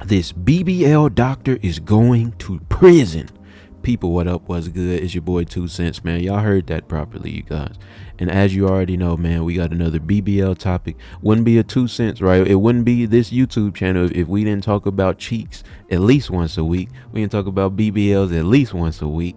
This BBL doctor is going to prison. People, what up? What's good? It's your boy TwoCentz, man. Y'all heard that properly, you guys. And as you already know, man, we got another BBL topic. Wouldn't be a TwoCentz, right? It wouldn't be this YouTube channel if we didn't talk about cheeks at least once a week. We didn't talk about BBLs at least once a week.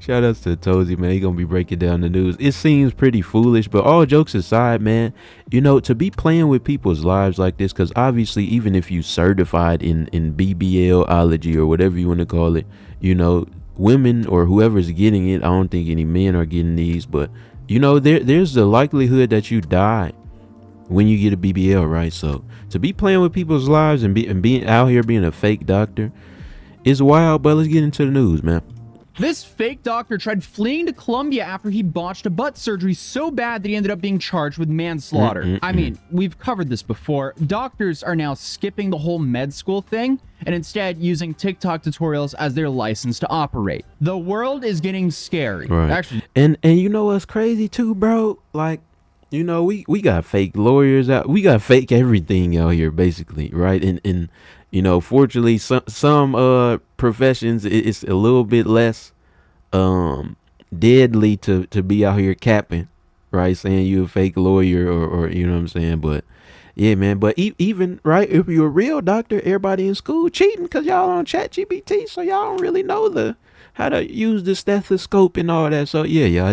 Shout outs to Tozy, man. He gonna be breaking down the news. It seems pretty foolish, but all jokes aside, man, you know, to be playing with people's lives like this, because obviously even if you certified in BBLology or whatever you want to call it, you know, women or whoever's getting it, I don't think any men are getting these, but you know, there's the likelihood that you die when you get a BBL, right? So to be playing with people's lives and being out here being a fake doctor is wild. But let's get into the news, man. This fake doctor tried fleeing to Colombia after he botched a butt surgery so bad that he ended up being charged with manslaughter. I mean, we've covered this before. Doctors are now skipping the whole med school thing and instead using TikTok tutorials as their license to operate. The world is getting scary. Right. Actually, and you know what's crazy too, bro? Like, you know, we got fake lawyers out. We got fake everything out here, basically, right? And you know, fortunately, some professions it's a little bit less deadly to be out here capping, right? Saying you're a fake lawyer or you know what I'm saying. But yeah, man. But even right, if you're a real doctor, everybody in school cheating because y'all on ChatGPT, so y'all don't really know how to use the stethoscope and all that. So yeah,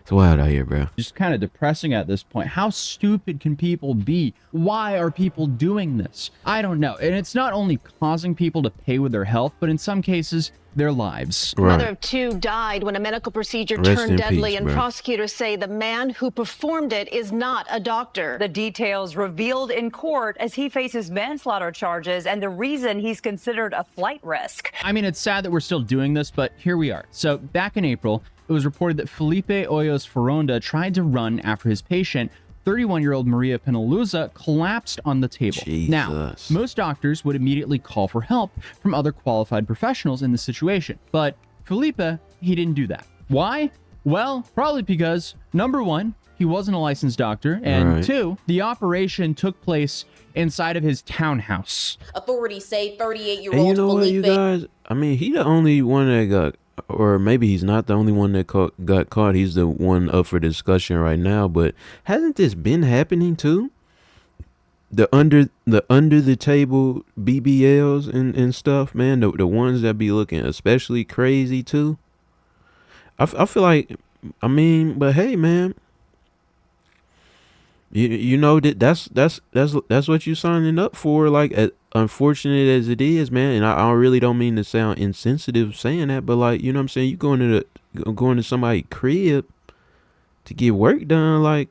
it's wild out here, bro. Just kind of depressing at this point. How stupid can people be? Why are people doing this? I don't know. And it's not only causing people to pay with their health, but in some cases, their lives. Right. Mother of two died when a medical procedure turned deadly, and prosecutors say the man who performed it is not a doctor. The details revealed in court as he faces manslaughter charges and the reason he's considered a flight risk. I mean, it's sad that we're still doing this, but here we are. So back in April, it was reported that Felipe Hoyos Ferronda tried to run after his patient, 31-year-old Maria Penaloza, collapsed on the table. Jesus. Now, most doctors would immediately call for help from other qualified professionals in this situation. But Felipe, he didn't do that. Why? Well, probably because, number one, he wasn't a licensed doctor, and two, the operation took place inside of his townhouse. Authorities say 38-year-old And you know Felipe... what, you guys? I mean, he the only one that got... Or maybe he's not the only one that got caught. He's the one up for discussion right now. But hasn't this been happening too? The under the table BBLs and stuff, man. The ones that be looking especially crazy too. I feel like, I mean, but hey, man. You know that's what you signing up for. Like, unfortunate as it is, man, and I really don't mean to sound insensitive saying that, but like, you know what I'm saying, you going to somebody's crib to get work done, like,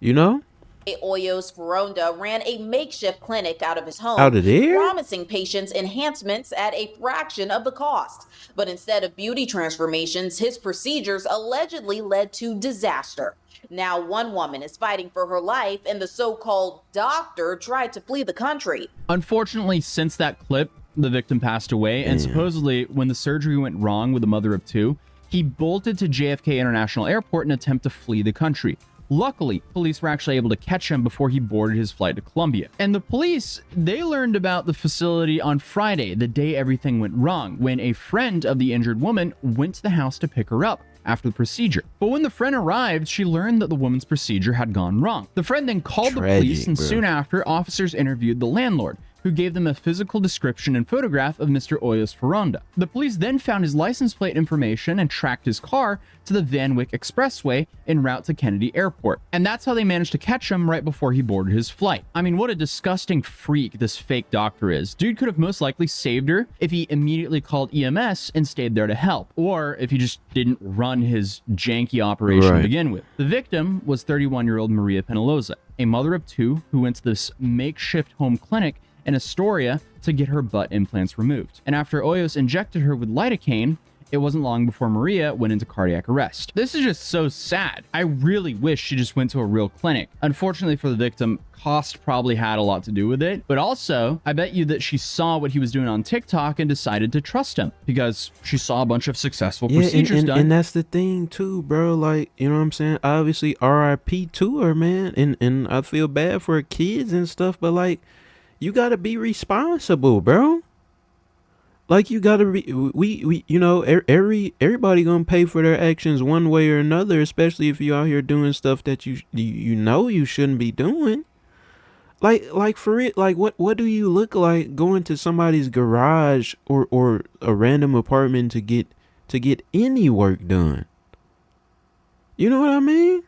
you know. Hoyos Ferronda ran a makeshift clinic out of his home, out of there, promising patients enhancements at a fraction of the cost. But instead of beauty transformations, his procedures allegedly led to disaster. Now, one woman is fighting for her life, and the so-called doctor tried to flee the country. Unfortunately, since that clip, the victim passed away, and supposedly when the surgery went wrong with the mother of two, he bolted to JFK International Airport in an attempt to flee the country. Luckily, police were actually able to catch him before he boarded his flight to Colombia. And the police, they learned about the facility on Friday, the day everything went wrong, when a friend of the injured woman went to the house to pick her up after the procedure. But when the friend arrived, she learned that the woman's procedure had gone wrong. The friend then called the police, and soon after, officers interviewed the landlord, who gave them a physical description and photograph of Mr. Hoyos Ferronda. The police then found his license plate information and tracked his car to the Van Wyck Expressway en route to Kennedy Airport. And that's how they managed to catch him right before he boarded his flight. I mean, what a disgusting freak this fake doctor is. Dude could have most likely saved her if he immediately called EMS and stayed there to help, or if he just didn't run his janky operation to begin with. The victim was 31-year-old Maria Penaloza, a mother of two who went to this makeshift home clinic in Astoria to get her butt implants removed. And after Hoyos injected her with lidocaine, it wasn't long before Maria went into cardiac arrest. This is just so sad. I really wish she just went to a real clinic. Unfortunately for the victim, cost probably had a lot to do with it, but also I bet you that she saw what he was doing on TikTok and decided to trust him because she saw a bunch of successful procedures done. And that's the thing too, bro. Like, you know what I'm saying? Obviously, RIP to her, man. And I feel bad for her kids and stuff, but like, you gotta be responsible, bro. Like, you gotta be, we you know, everybody gonna pay for their actions one way or another, especially if you out here doing stuff that you know you shouldn't be doing. Like for it, like what do you look like going to somebody's garage or a random apartment to get any work done? You know what I mean?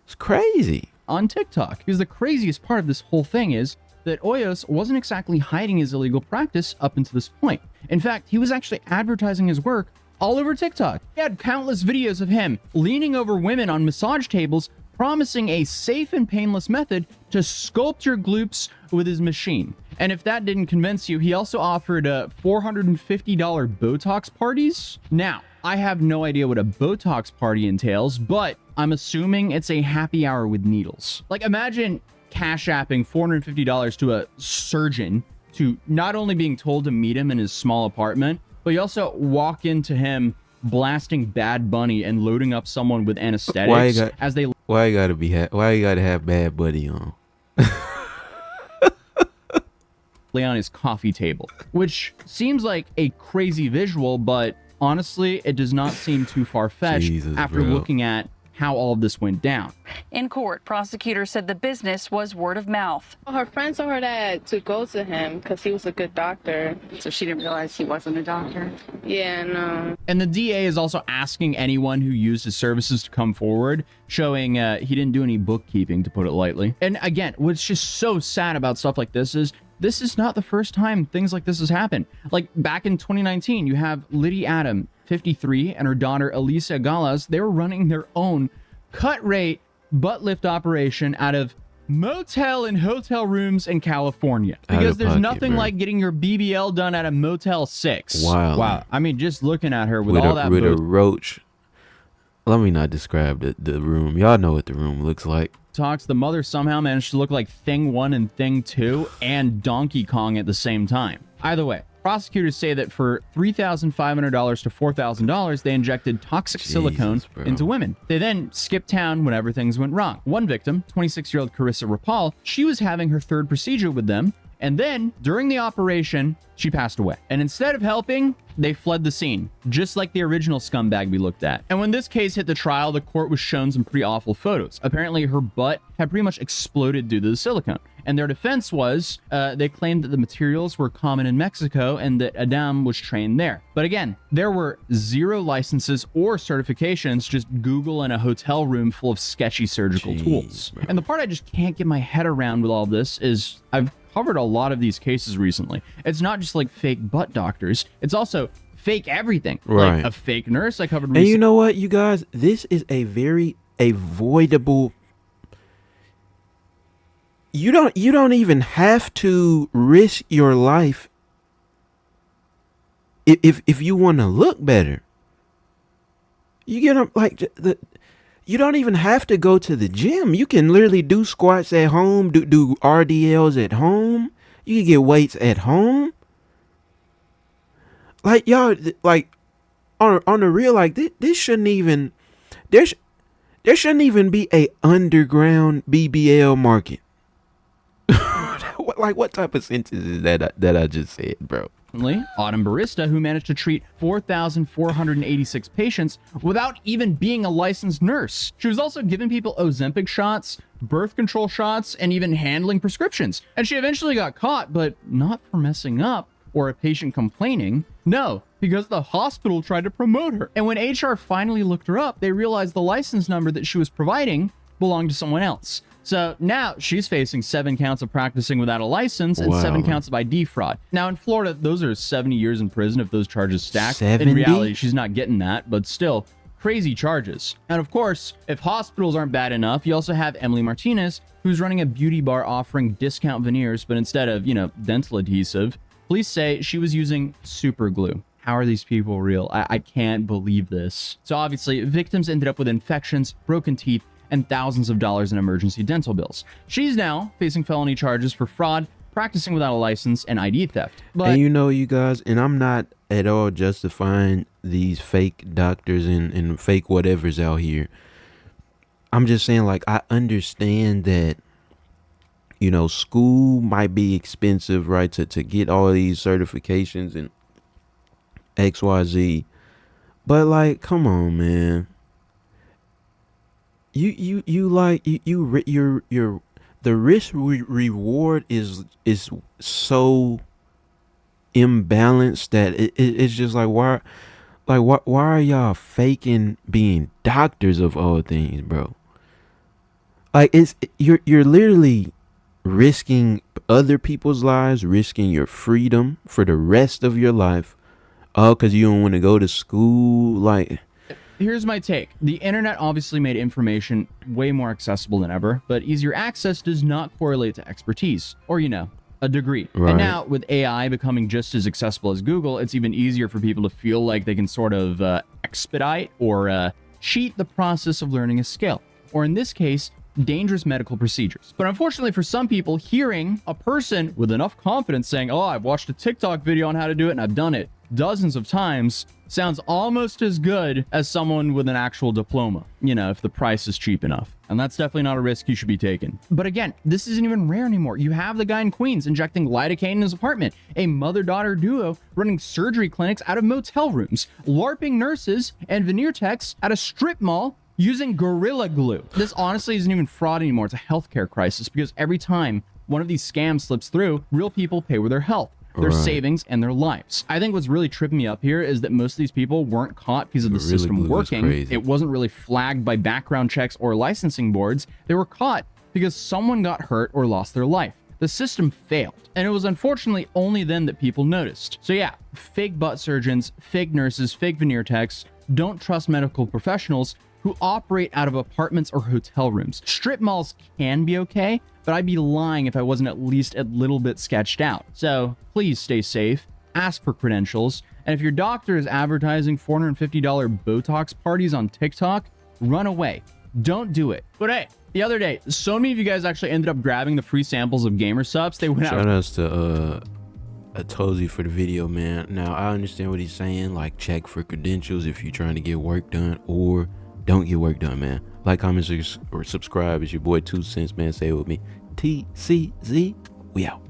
It's crazy. On TikTok, because the craziest part of this whole thing is that Hoyos wasn't exactly hiding his illegal practice up until this point. In fact, he was actually advertising his work all over TikTok. He had countless videos of him leaning over women on massage tables, promising a safe and painless method to sculpt your glutes with his machine. And if that didn't convince you, he also offered $450 Botox parties. Now, I have no idea what a Botox party entails, but I'm assuming it's a happy hour with needles. Like, imagine cash apping $450 to a surgeon to not only being told to meet him in his small apartment, but you also walk into him blasting Bad Bunny and loading up someone with anesthetics why you gotta have Bad Bunny on? lay on his coffee table, which seems like a crazy visual, but honestly, it does not seem too far-fetched after looking at how all of this went down. In court, prosecutors said the business was word of mouth. Her friend told her dad to go to him because he was a good doctor. So she didn't realize he wasn't a doctor? Yeah, no. And the DA is also asking anyone who used his services to come forward, showing he didn't do any bookkeeping, to put it lightly. And again, what's just so sad about stuff like this is not the first time things like this has happened. Like back in 2019, you have Liddy Adam, 53, and her daughter Elisa Galas. They were running their own cut rate butt lift operation out of motel and hotel rooms in California, because there's nothing like getting your BBL done at a Motel 6. Wow. I mean, just looking at her with all that with a roach. Let me not describe the room. Y'all know what the room looks like. The mother somehow managed to look like Thing 1 and Thing 2 and Donkey Kong at the same time. Either way, prosecutors say that for $3,500 to $4,000, they injected toxic silicone into women. They then skipped town whenever things went wrong. One victim, 26-year-old Carissa Rapal, she was having her third procedure with them, and then during the operation, she passed away. And instead of helping, they fled the scene, just like the original scumbag we looked at. And when this case hit the trial, the court was shown some pretty awful photos. Apparently, her butt had pretty much exploded due to the silicone. And their defense was, they claimed that the materials were common in Mexico and that Adam was trained there. But again, there were 0 licenses or certifications, just Google and a hotel room full of sketchy surgical tools. Bro. And the part I just can't get my head around with all this is I've covered a lot of these cases recently. It's not just like fake butt doctors. It's also fake everything. Right. Like a fake nurse I covered recently. And you know what, you guys? This is a very avoidable. You don't even have to risk your life if you want to look better. You get like you don't even have to go to the gym. You can literally do squats at home, do RDLs at home. You can get weights at home. Like, y'all, like on the real, like this shouldn't even there shouldn't even be a underground BBL market. Like, what type of sentence is that I just said, bro? Autumn Barista, who managed to treat 4,486 patients without even being a licensed nurse. She was also giving people Ozempic shots, birth control shots, and even handling prescriptions. And she eventually got caught, but not for messing up or a patient complaining. No, because the hospital tried to promote her. And when HR finally looked her up, they realized the license number that she was providing belonged to someone else. So now she's facing 7 counts of practicing without a license and 7 counts of ID fraud. Now in Florida, those are 70 years in prison if those charges stack. 70? In reality, she's not getting that, but still, crazy charges. And of course, if hospitals aren't bad enough, you also have Emily Martinez, who's running a beauty bar offering discount veneers, but instead of, dental adhesive, police say she was using super glue. How are these people real? I can't believe this. So obviously, victims ended up with infections, broken teeth, and thousands of dollars in emergency dental bills. She's now facing felony charges for fraud, practicing without a license, and ID theft. But and you know, you guys, and I'm not at all justifying these fake doctors and fake whatevers out here. I'm just saying, like, I understand that, you know, school might be expensive, right, to get all these certifications and XYZ. But, like, come on, man. You're the risk reward is so imbalanced that it's just like, why are y'all faking being doctors of all things, bro? Like, you're literally risking other people's lives, risking your freedom for the rest of your life, because you don't want to go to school. Like, here's my take. The internet obviously made information way more accessible than ever, but easier access does not correlate to expertise or, you know, a degree. Right. And now with AI becoming just as accessible as Google, it's even easier for people to feel like they can sort of expedite or cheat the process of learning a skill, or in this case, dangerous medical procedures. But unfortunately for some people, hearing a person with enough confidence saying, oh, I've watched a TikTok video on how to do it and I've done it dozens of times, sounds almost as good as someone with an actual diploma, you know, if the price is cheap enough. And that's definitely not a risk you should be taking. But again, this isn't even rare anymore. You have the guy in Queens injecting lidocaine in his apartment, a mother-daughter duo running surgery clinics out of motel rooms, LARPing nurses and veneer techs at a strip mall using Gorilla Glue. This honestly isn't even fraud anymore. It's a healthcare crisis, because every time one of these scams slips through, real people pay with their health, their savings, and their lives. I think what's really tripping me up here is that most of these people weren't caught because of the system working. It wasn't really flagged by background checks or licensing boards. They were caught because someone got hurt or lost their life. The system failed, and it was unfortunately only then that people noticed. So yeah, fake butt surgeons, fake nurses, fake veneer techs, don't trust medical professionals who operate out of apartments or hotel rooms. Strip malls can be okay, but I'd be lying if I wasn't at least a little bit sketched out. So please stay safe, ask for credentials, and if your doctor is advertising $450 Botox parties on TikTok, run away. Don't do it. But hey, the other day, so many of you guys actually ended up grabbing the free samples of gamer subs. They went out. Shout outs to Tozy for the video, man. Now, I understand what he's saying, like, check for credentials if you're trying to get work done, or don't get work done, man. Like, comment, or subscribe. It's your boy TwoCentz, man. Say it with me. TCZ. We out.